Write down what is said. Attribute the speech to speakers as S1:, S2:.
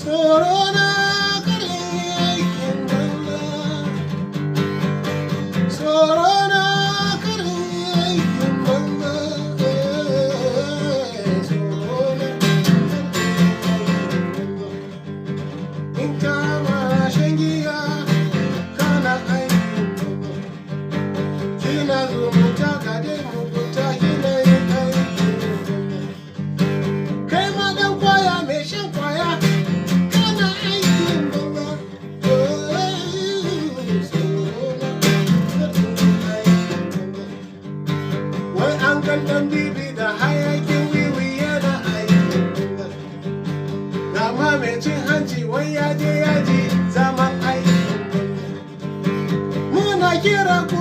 S1: tsoro na kare aikin banza, tsoro na kare aikin banza, tsoro na in kama shan giya kana aikin banza, kina zumunta ka dai mugunta kina yin aikin banza, kai ma dan kwaya mai shan kwaya kana aikin banza, tsoro na aikin banza, wai an kan dan bibi da hayakin wiwi yana aikin banza, ga ma mai cin hanci wai ya je yaji zaman aikin banza, muna kira ku